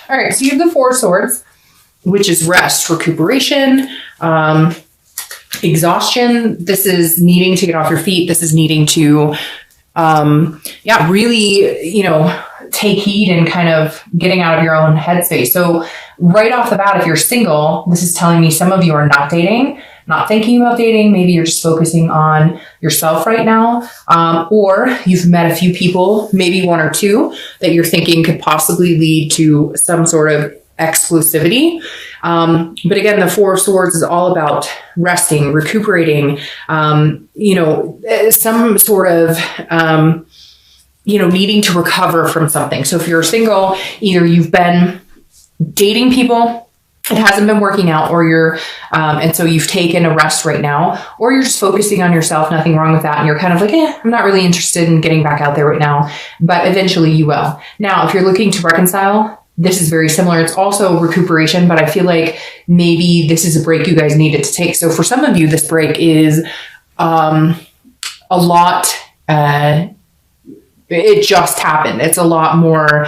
All right. So you have the Four of Swords, which is rest, recuperation, exhaustion. This is needing to get off your feet. This is needing to, really, take heed and kind of getting out of your own headspace. So right off the bat, if you're single, this is telling me some of you are not dating, not thinking about dating. Maybe you're just focusing on yourself right now. Or you've met a few people, maybe one or two, that you're thinking could possibly lead to some sort of exclusivity. But again, the Four of Swords is all about resting, recuperating, some sort of, needing to recover from something. So if you're single, either you've been dating people, it hasn't been working out, or you're, and so you've taken a rest right now, or you're just focusing on yourself, nothing wrong with that. And you're kind of like, I'm not really interested in getting back out there right now, but eventually you will. Now, if you're looking to reconcile, this is very similar. It's also recuperation, but I feel like maybe this is a break you guys needed to take. So for some of you, this break is, a lot, it just happened. It's a lot more,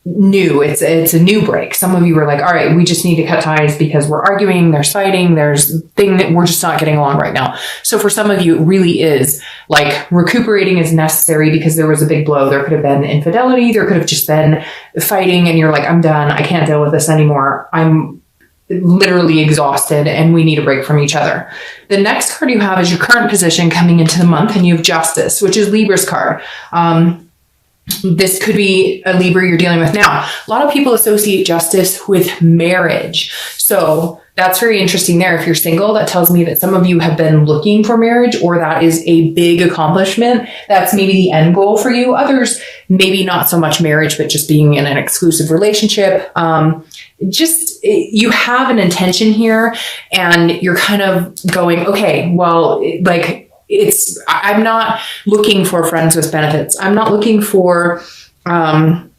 new. It's a new break. Some of you were like, all right, we just need to cut ties because we're arguing, there's fighting, there's thing that we're just not getting along right now. So for some of you, it really is like recuperating is necessary because there was a big blow. There could have been infidelity. There could have just been fighting and you're like, I'm done. I can't deal with this anymore. I'm literally exhausted and we need a break from each other. The next card you have is your current position coming into the month, and you have Justice, which is Libra's card. This could be a Libra you're dealing with now. A lot of people associate justice with marriage. So that's very interesting there. If you're single, that tells me that some of you have been looking for marriage, or that is a big accomplishment. That's maybe the end goal for you. Others, maybe not so much marriage, but just being in an exclusive relationship. You have an intention here and you're kind of going, okay, well, I'm not looking for friends with benefits. I'm not looking for, an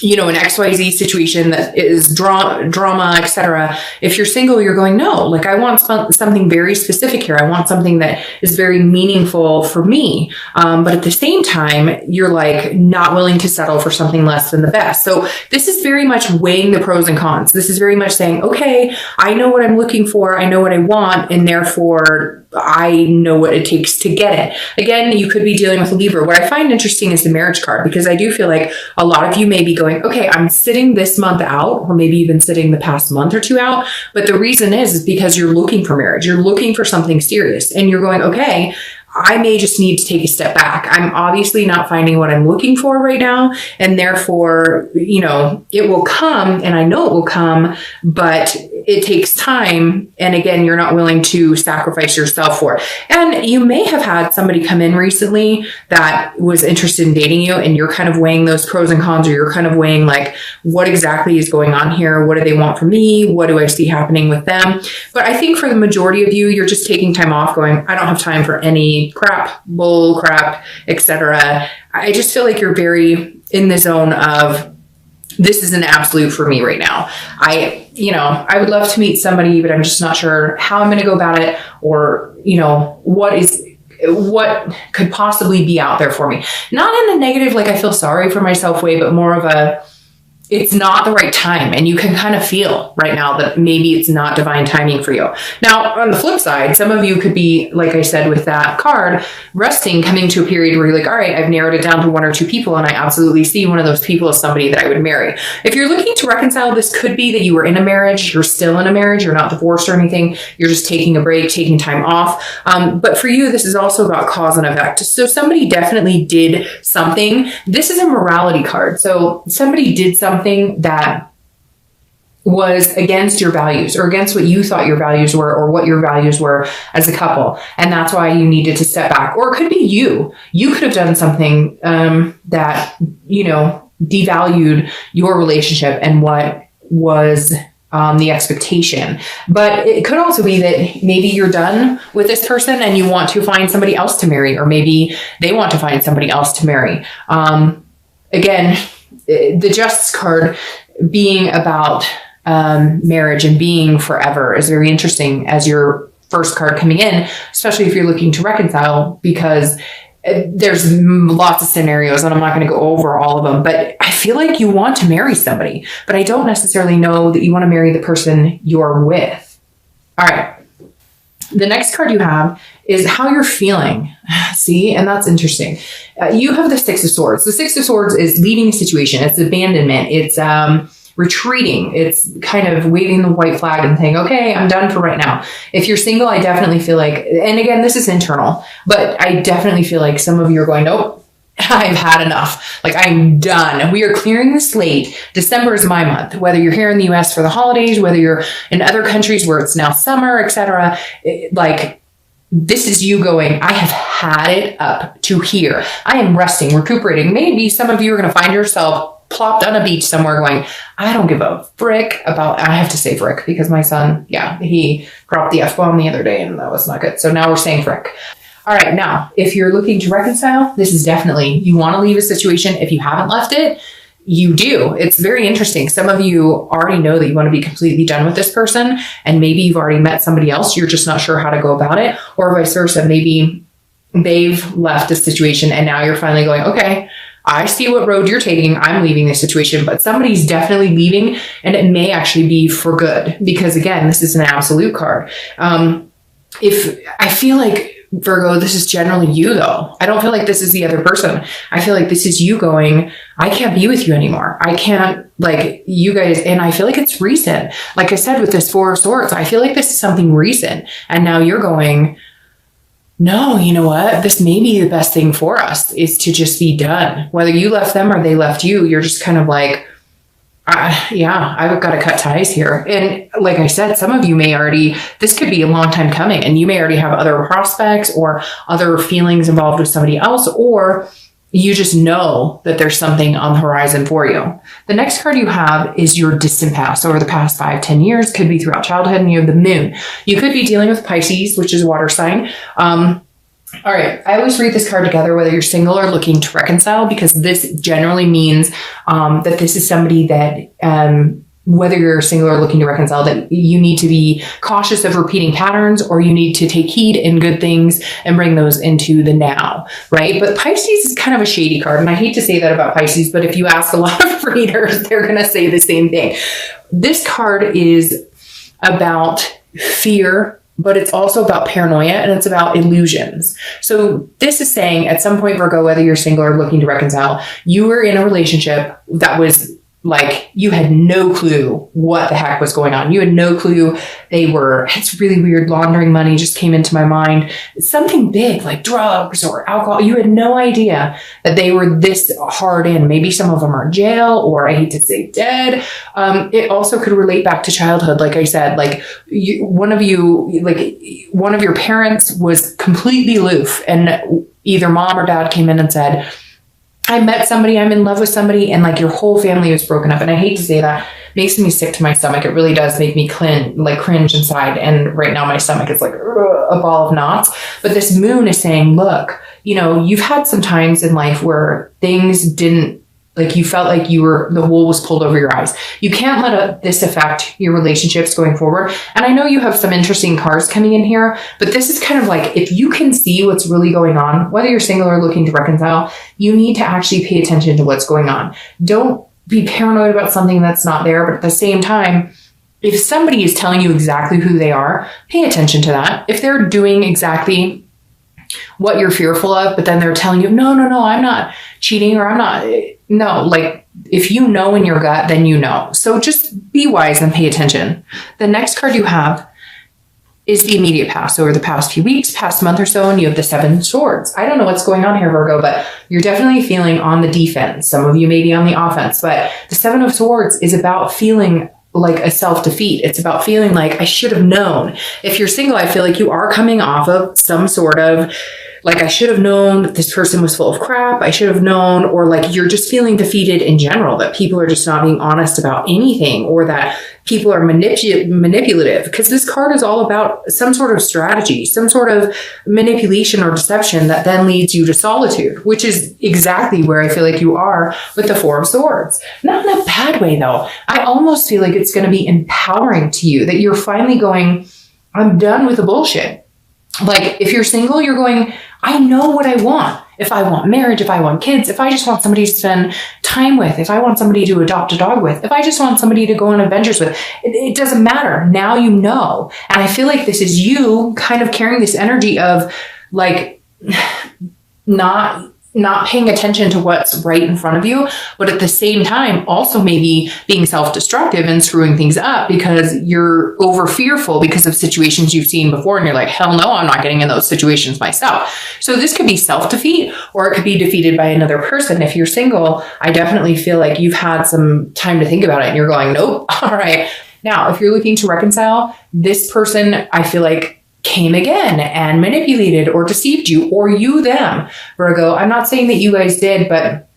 XYZ situation that is drama, etc. If you're single, you're going, no, like I want something very specific here. I want something that is very meaningful for me. But at the same time, you're like not willing to settle for something less than the best. So this is very much weighing the pros and cons. This is very much saying, okay, I know what I'm looking for. I know what I want. And therefore I know what it takes to get it. Again, you could be dealing with a Libra. What I find interesting is the Marriage card, because I do feel like a lot of you may be going, okay, I'm sitting this month out, or maybe you've been sitting the past month or two out. But the reason is because you're looking for marriage. You're looking for something serious and you're going, okay, I may just need to take a step back. I'm obviously not finding what I'm looking for right now. And therefore, it will come, and I know it will come, but it takes time. And again, you're not willing to sacrifice yourself for it. And you may have had somebody come in recently that was interested in dating you, and you're kind of weighing those pros and cons, or you're kind of weighing like, what exactly is going on here? What do they want from me? What do I see happening with them? But I think for the majority of you, you're just taking time off going, I don't have time for any bull crap, etc. I just feel like you're very in the zone of, this is an absolute for me right now. I would love to meet somebody, but I'm just not sure how I'm going to go about it, or, what could possibly be out there for me. Not in a negative, like I feel sorry for myself way, but more of a, it's not the right time. And you can kind of feel right now that maybe it's not divine timing for you. Now, on the flip side, some of you could be, like I said, with that card, resting, coming to a period where you're like, all right, I've narrowed it down to one or two people, and I absolutely see one of those people as somebody that I would marry. If you're looking to reconcile, this could be that you were in a marriage, you're still in a marriage, you're not divorced or anything, you're just taking a break, taking time off. But for you, this is also about cause and effect. So somebody definitely did something. This is a morality card. So somebody did something that was against your values, or against what you thought your values were, or what your values were as a couple. And that's why you needed to step back. Or it could be you could have done something that, devalued your relationship and what was the expectation. But it could also be that maybe you're done with this person and you want to find somebody else to marry, or maybe they want to find somebody else to marry. Again, the Justice card being about marriage and being forever is very interesting as your first card coming in, especially if you're looking to reconcile, because there's lots of scenarios and I'm not going to go over all of them, but I feel like you want to marry somebody, but I don't necessarily know that you want to marry the person you're with. All right. The next card you have is how you're feeling. See, and that's interesting. You have the Six of Swords. The Six of Swords is leaving a situation. It's abandonment. It's retreating. It's kind of waving the white flag and saying, okay, I'm done for right now. If you're single, I definitely feel like, and again, this is internal, but I definitely feel like some of you are going, nope, I've had enough. Like, I'm done. We are clearing the slate. December is my month. Whether you're here in the US for the holidays, whether you're in other countries where it's now summer, etc. Like, this is you going, I have had it up to here. I am resting, recuperating. Maybe some of you are going to find yourself plopped on a beach somewhere going, I don't give a frick about, I have to say frick because my son, he dropped the F-bomb the other day and that was not good. So now we're saying frick. All right. Now, if you're looking to reconcile, this is definitely, you want to leave a situation. If you haven't left it, you do. It's very interesting. Some of you already know that you want to be completely done with this person, and maybe you've already met somebody else. You're just not sure how to go about it, or vice versa. Maybe they've left a situation and now you're finally going, okay, I see what road you're taking. I'm leaving this situation, but somebody's definitely leaving, and it may actually be for good because, again, this is an absolute card. If I feel like, Virgo, this is generally you though. I don't feel like this is the other person. I feel like this is you going, I can't be with you anymore. I can't, like, you guys, and I feel like it's recent. Like I said, with this Four of Swords, I feel like this is something recent. And now you're going, no, you know what? This may be the best thing for us is to just be done. Whether you left them or they left you, you're just kind of like, I've got to cut ties here. And like I said, some of you may already, this could be a long time coming, and you may already have other prospects or other feelings involved with somebody else, or you just know that there's something on the horizon for you. The next card you have is your distant past over the past 5-10 years, could be throughout childhood, and you have the Moon. You could be dealing with Pisces, which is a water sign. All right. I always read this card together, whether you're single or looking to reconcile, because this generally means that this is somebody that, whether you're single or looking to reconcile, that you need to be cautious of repeating patterns, or you need to take heed in good things and bring those into the now, right? But Pisces is kind of a shady card. And I hate to say that about Pisces, but if you ask a lot of readers, they're going to say the same thing. This card is about fear, but it's also about paranoia, and it's about illusions. So this is saying at some point, Virgo, whether you're single or looking to reconcile, you were in a relationship that was like, you had no clue what the heck was going on. You had no clue they were, it's really weird, laundering money just came into my mind. It's something big like drugs or alcohol. You had no idea that they were this hard in. Maybe some of them are in jail, or I hate to say dead. It also could relate back to childhood. Like I said, like one of your parents was completely aloof, and either mom or dad came in and said, I met somebody, I'm in love with somebody, and like your whole family was broken up. And I hate to say that, it makes me sick to my stomach. It really does make me cringe inside. And right now my stomach is like a ball of knots. But this Moon is saying, look, you know, you've had some times in life where things didn't, like you felt like the wool was pulled over your eyes. You can't let this affect your relationships going forward. And I know you have some interesting cards coming in here, but this is kind of like, if you can see what's really going on, whether you're single or looking to reconcile, you need to actually pay attention to what's going on. Don't be paranoid about something that's not there. But at the same time, if somebody is telling you exactly who they are, pay attention to that. If they're doing exactly what you're fearful of, but then they're telling you, no, I'm not cheating, or I'm not, no, like if you know in your gut, then you know. So just be wise and pay attention. The next card you have is the immediate past, over the past few weeks, past month or so, and you have the Seven of Swords. I don't know what's going on here, Virgo, but you're definitely feeling on the defense. Some of you may be on the offense, but the Seven of Swords is about feeling like a self-defeat. It's about feeling like I should have known. If you're single, I feel like you are coming off of some sort of like, I should have known that this person was full of crap. I should have known, or like you're just feeling defeated in general, that people are just not being honest about anything, or that people are manipulative, because this card is all about some sort of strategy, some sort of manipulation or deception that then leads you to solitude, which is exactly where I feel like you are with the Four of Swords. Not in a bad way though. I almost feel like it's going to be empowering to you, that you're finally going, I'm done with the bullshit. Like if you're single, you're going, I know what I want. If I want marriage, if I want kids, if I just want somebody to spend time with, if I want somebody to adopt a dog with, if I just want somebody to go on adventures with, it doesn't matter. Now you know. And I feel like this is you kind of carrying this energy of like not paying attention to what's right in front of you, but at the same time, also maybe being self-destructive and screwing things up because you're over fearful because of situations you've seen before. And you're like, hell no, I'm not getting in those situations myself. So this could be self-defeat, or it could be defeated by another person. If you're single, I definitely feel like you've had some time to think about it and you're going, nope. All right. Now, if you're looking to reconcile, this person, I feel like came again and manipulated or deceived you, or you them, Virgo. I'm not saying that you guys did, but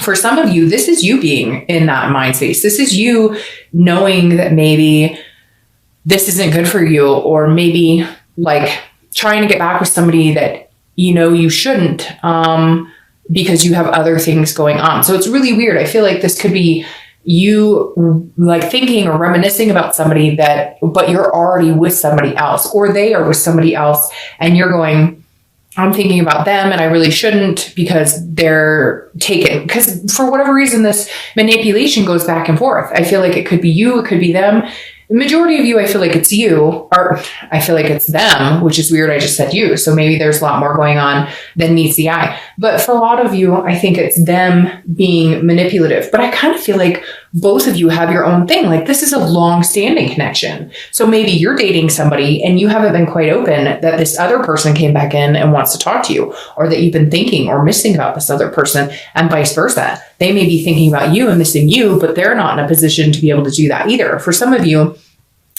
for some of you, this is you being in that mind space. This is you knowing that maybe this isn't good for you, or maybe like trying to get back with somebody that you know you shouldn't because you have other things going on. So it's really weird. I feel like this could be you like thinking or reminiscing about somebody but you're already with somebody else, or they are with somebody else, and you're going, I'm thinking about them and I really shouldn't because they're taken. Because for whatever reason, this manipulation goes back and forth. I feel like it could be you, it could be them. The majority of you, I feel like it's you, or I feel like it's them, which is weird. I just said you. So maybe there's a lot more going on than meets the eye. But for a lot of you, I think it's them being manipulative. But I kind of feel like both of you have your own thing. Like this is a long-standing connection. So maybe you're dating somebody and you haven't been quite open that this other person came back in and wants to talk to you, or that you've been thinking or missing about this other person, and vice versa. They may be thinking about you and missing you, but they're not in a position to be able to do that either. For some of you,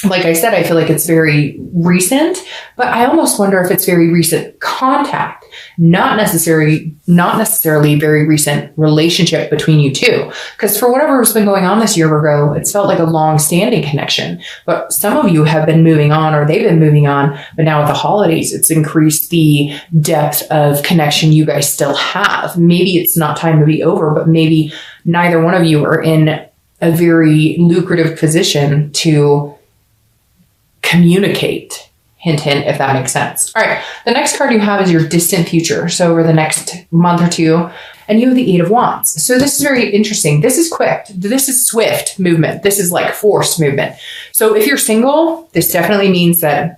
like I said, I feel like it's very recent, but I almost wonder if it's very recent contact, not necessarily very recent relationship between you two. Because for whatever has been going on this year, Virgo, it's felt like a long-standing connection. But some of you have been moving on, or they've been moving on, but now with the holidays, it's increased the depth of connection you guys still have. Maybe it's not time to be over, but maybe neither one of you are in a very lucrative position to communicate. Hint, hint, if that makes sense. All right. The next card you have is your distant future. So over the next month or two, and you have the 8 of Wands. So this is very interesting. This is quick. This is swift movement. This is like forced movement. So if you're single, this definitely means that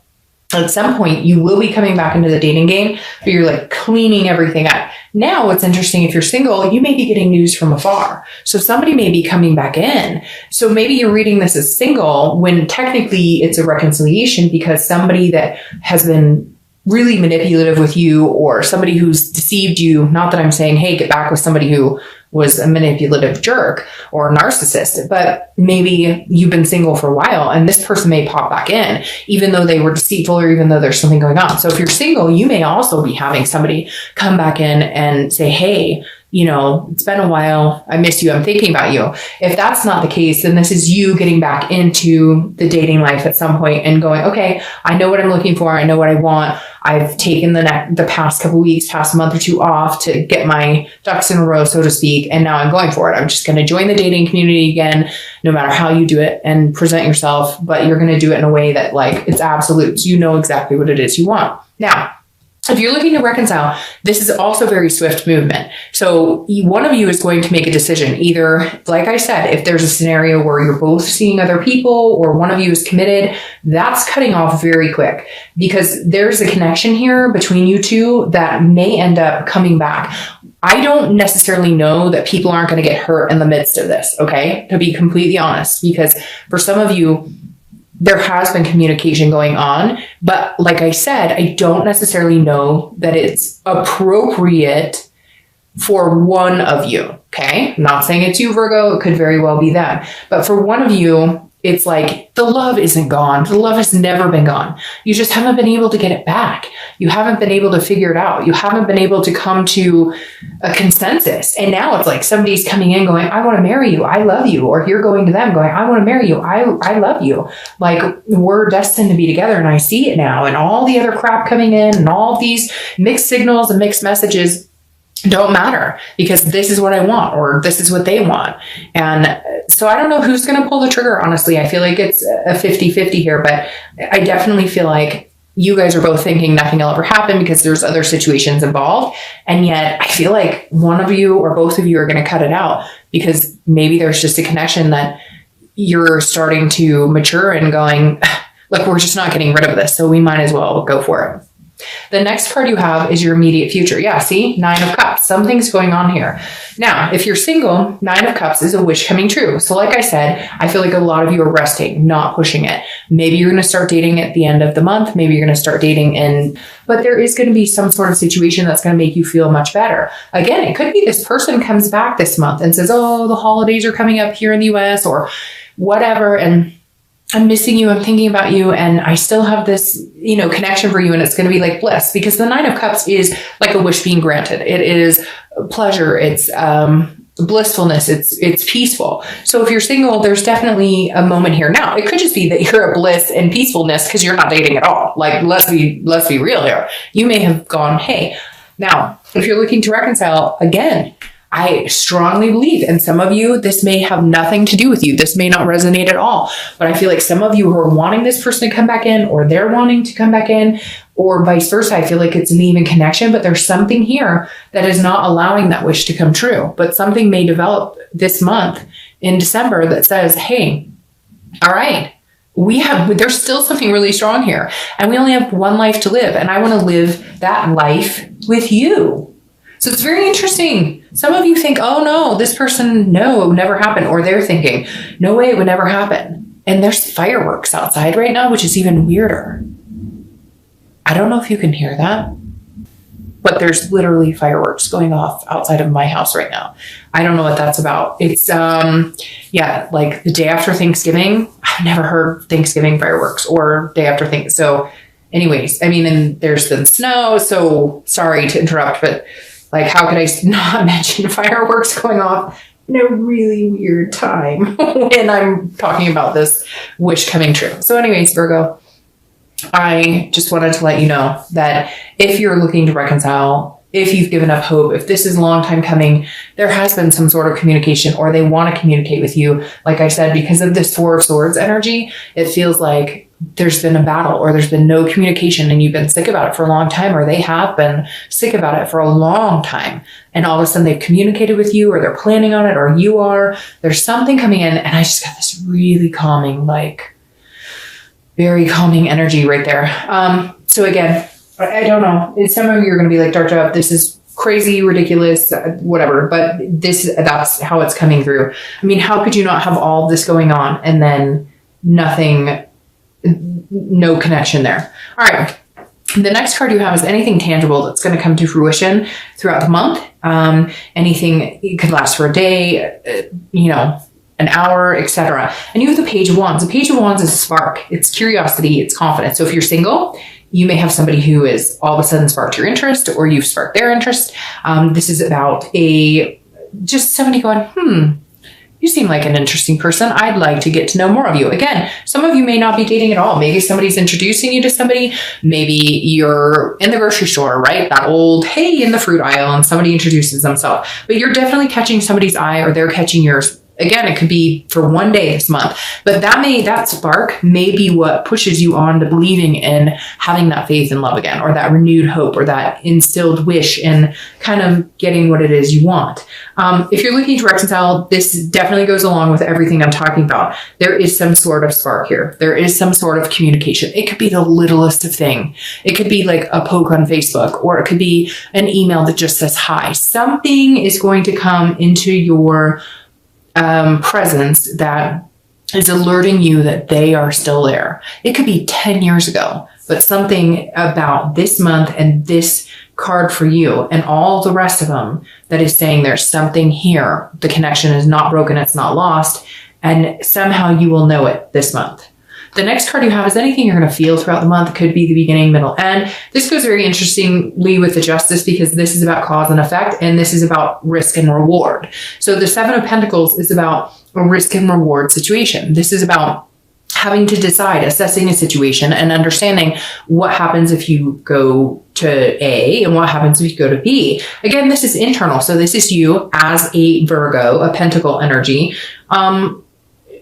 at some point you will be coming back into the dating game, but you're like cleaning everything up. Now, what's interesting, if you're single, you may be getting news from afar. So somebody may be coming back in. So maybe you're reading this as single when technically it's a reconciliation, because somebody that has been really manipulative with you, or somebody who's deceived you, not that I'm saying, hey, get back with somebody who was a manipulative jerk or a narcissist, but maybe you've been single for a while and this person may pop back in, even though they were deceitful, or even though there's something going on. So if you're single, you may also be having somebody come back in and say, hey, you know, it's been a while, I miss you, I'm thinking about you. If that's not the case, then this is you getting back into the dating life at some point and going, okay, I know what I'm looking for, I know what I want. I've taken the past couple weeks, past month or two off to get my ducks in a row, so to speak, and now I'm going for it. I'm just going to join the dating community again, no matter how you do it, and present yourself, but you're going to do it in a way that like it's absolute. You know exactly what it is you want. Now, if you're looking to reconcile, this is also very swift movement. So one of you is going to make a decision. Either, like I said, if there's a scenario where you're both seeing other people, or one of you is committed, that's cutting off very quick, because there's a connection here between you two that may end up coming back. I don't necessarily know that people aren't going to get hurt in the midst of this, okay? To be completely honest, because for some of you, there has been communication going on, but like I said, I don't necessarily know that it's appropriate for one of you, okay? I'm not saying it's you, Virgo. It could very well be them. But for one of you, it's like the love isn't gone. The love has never been gone. You just haven't been able to get it back. You haven't been able to figure it out. You haven't been able to come to a consensus. And now it's like somebody's coming in going, I want to marry you. I love you. Or you're going to them going, I want to marry you. I love you. Like we're destined to be together. And I see it now. And all the other crap coming in and all these mixed signals and mixed messages don't matter, because this is what I want, or this is what they want. And so I don't know who's going to pull the trigger. Honestly, I feel like it's a 50-50 here, but I definitely feel like you guys are both thinking nothing will ever happen because there's other situations involved. And yet I feel like one of you or both of you are going to cut it out because maybe there's just a connection that you're starting to mature and going, look, we're just not getting rid of this, so we might as well go for it. The next card you have is your immediate future. Yeah, see? 9 of Cups. Something's going on here. Now, if you're single, 9 of Cups is a wish coming true. So like I said, I feel like a lot of you are resting, not pushing it. Maybe you're going to start dating at the end of the month. Maybe you're going to start dating but there is going to be some sort of situation that's going to make you feel much better. Again, it could be this person comes back this month and says, oh, the holidays are coming up here in the US or whatever, and I'm missing you, I'm thinking about you, and I still have this, connection for you, and it's going to be like bliss, because the 9 of Cups is like a wish being granted. It is pleasure. It's blissfulness. It's peaceful. So if you're single, there's definitely a moment here. Now, it could just be that you're at bliss and peacefulness because you're not dating at all. Like, let's be real here. You may have gone, hey, now, if you're looking to reconcile, again, I strongly believe, and some of you, this may have nothing to do with you. This may not resonate at all, but I feel like some of you who are wanting this person to come back in, or they're wanting to come back in, or vice versa. I feel like it's an even connection, but there's something here that is not allowing that wish to come true. But something may develop this month in December that says, hey, all right, there's still something really strong here, and we only have one life to live, and I want to live that life with you. So it's very interesting. Some of you think, oh no, this person, no, it would never happen. Or they're thinking, no way, it would never happen. And there's fireworks outside right now, which is even weirder. I don't know if you can hear that, but there's literally fireworks going off outside of my house right now. I don't know what that's about. It's, like the day after Thanksgiving. I've never heard Thanksgiving fireworks or day after Thanksgiving. So anyways, and there's been snow. So sorry to interrupt, but like, how could I not mention fireworks going off in a really weird time when I'm talking about this wish coming true? So anyways, Virgo, I just wanted to let you know that if you're looking to reconcile, if you've given up hope, if this is a long time coming, there has been some sort of communication, or they want to communicate with you. Like I said, because of this 4 of Swords energy, it feels like there's been a battle, or there's been no communication, and you've been sick about it for a long time, or they have been sick about it for a long time. And all of a sudden they've communicated with you, or they're planning on it, or you are. There's something coming in, and I just got this really calming, very calming energy right there. So again, I don't know. Some of you are going to be like, Darja, this is crazy, ridiculous, whatever. But that's how it's coming through. How could you not have all this going on and then nothing, no connection there? All right. The next card you have is anything tangible that's going to come to fruition throughout the month. Anything, it could last for a day, an hour, etc. And you have the Page of Wands. The Page of Wands is a spark. It's curiosity. It's confidence. So if you're single, you may have somebody who is all of a sudden sparked your interest, or you've sparked their interest. This is about just somebody going, you seem like an interesting person. I'd like to get to know more of you. Again, some of you may not be dating at all. Maybe somebody's introducing you to somebody. Maybe you're in the grocery store, right? That old, hey, in the fruit aisle, and somebody introduces themselves. But you're definitely catching somebody's eye, or they're catching yours. Again, it could be for one day this month, but that spark may be what pushes you on to believing in having that faith and love again, or that renewed hope, or that instilled wish in kind of getting what it is you want. If you're looking to reconcile, this definitely goes along with everything I'm talking about. There is some sort of spark here. There is some sort of communication. It could be the littlest of thing. It could be like a poke on Facebook, or it could be an email that just says hi. Something is going to come into your presence that is alerting you that they are still there. It could be 10 years ago, but something about this month and this card for you and all the rest of them that is saying there's something here. The connection is not broken. It's not lost. And somehow you will know it this month. The next card you have is anything you're going to feel throughout the month. It could be the beginning, middle, end. This goes very interestingly with the Justice, because this is about cause and effect, and this is about risk and reward. So the 7 of Pentacles is about a risk and reward situation. This is about having to decide, assessing a situation, and understanding what happens if you go to A and what happens if you go to B. Again, this is internal. So this is you as a Virgo, a Pentacle energy,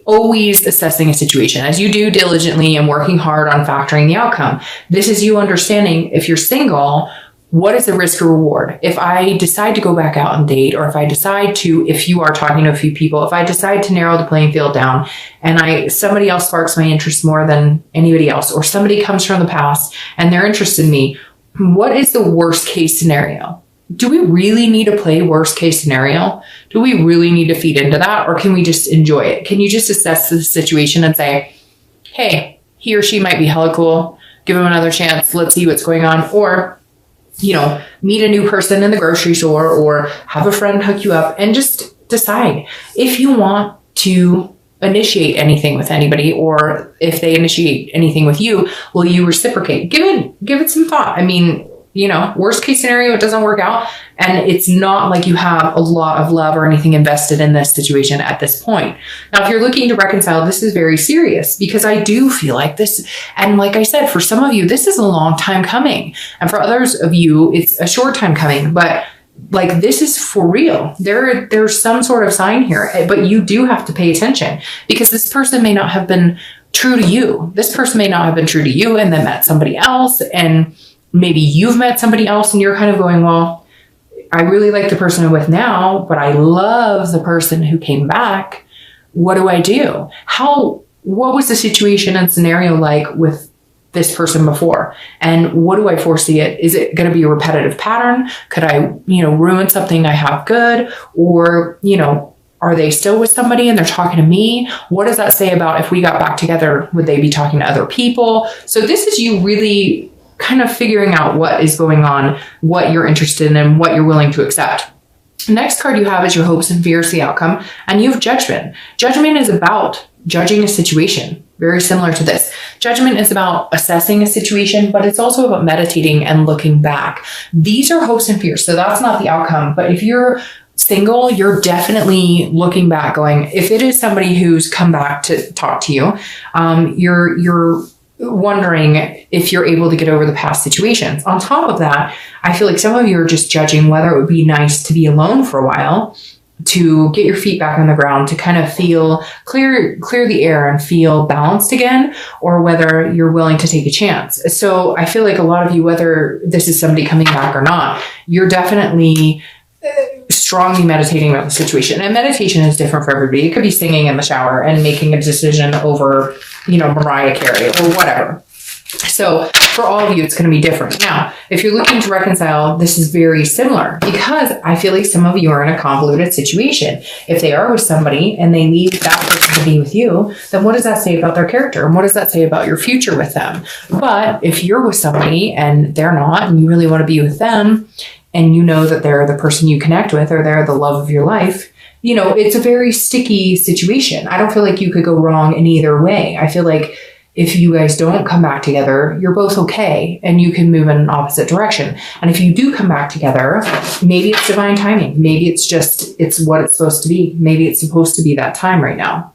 always assessing a situation as you do diligently and working hard on factoring the outcome. This is you understanding, if you're single, what is the risk or reward? If I decide to go back out and date, or if I decide to, if you are talking to a few people, if I decide to narrow the playing field down and somebody else sparks my interest more than anybody else, or somebody comes from the past and they're interested in me, what is the worst case scenario? Do we really need to play worst case scenario? Do we really need to feed into that? Or can we just enjoy it? Can you just assess the situation and say, hey, he or she might be hella cool. Give him another chance. Let's see what's going on. Or, meet a new person in the grocery store, or have a friend hook you up, and just decide if you want to initiate anything with anybody, or if they initiate anything with you, will you reciprocate? Give it some thought. I mean, worst case scenario, it doesn't work out, and it's not like you have a lot of love or anything invested in this situation at this point. Now, if you're looking to reconcile, this is very serious, because I do feel like this, and like I said, for some of you, this is a long time coming, and for others of you, it's a short time coming, but like, this is for real. There's some sort of sign here, but you do have to pay attention, because this person may not have been true to you. This person may not have been true to you and then met somebody else, and maybe you've met somebody else and you're kind of going, well, I really like the person I'm with now, but I love the person who came back. What do I do? What was the situation and scenario like with this person before? And what do I foresee it? Is it going to be a repetitive pattern? Could I, ruin something I have good? Or, are they still with somebody and they're talking to me? What does that say about if we got back together, would they be talking to other people? So this is you really kind of figuring out what is going on, what you're interested in, and what you're willing to accept. The next card you have is your hopes and fears, the outcome, and you have judgment. Judgment is about judging a situation, very similar to this. Judgment is about assessing a situation, but it's also about meditating and looking back. These are hopes and fears, so that's not the outcome. But if you're single, you're definitely looking back going, if it is somebody who's come back to talk to you, you're wondering if you're able to get over the past situations. On top of that, I feel like some of you are just judging whether it would be nice to be alone for a while, to get your feet back on the ground, to kind of feel clear the air and feel balanced again, or whether you're willing to take a chance. So I feel like a lot of you, whether this is somebody coming back or not, you're definitely strongly meditating about the situation. And meditation is different for everybody. It could be singing in the shower and making a decision over, Mariah Carey or whatever. So for all of you, it's going to be different. Now, if you're looking to reconcile, this is very similar, because I feel like some of you are in a convoluted situation. If they are with somebody and they leave that person to be with you, then what does that say about their character? And what does that say about your future with them? But if you're with somebody and they're not, and you really want to be with them, and you know that they're the person you connect with, or they're the love of your life, it's a very sticky situation. I don't feel like you could go wrong in either way. I feel like if you guys don't come back together, you're both okay, and you can move in an opposite direction. And if you do come back together, maybe it's divine timing. Maybe it's what it's supposed to be. Maybe it's supposed to be that time right now.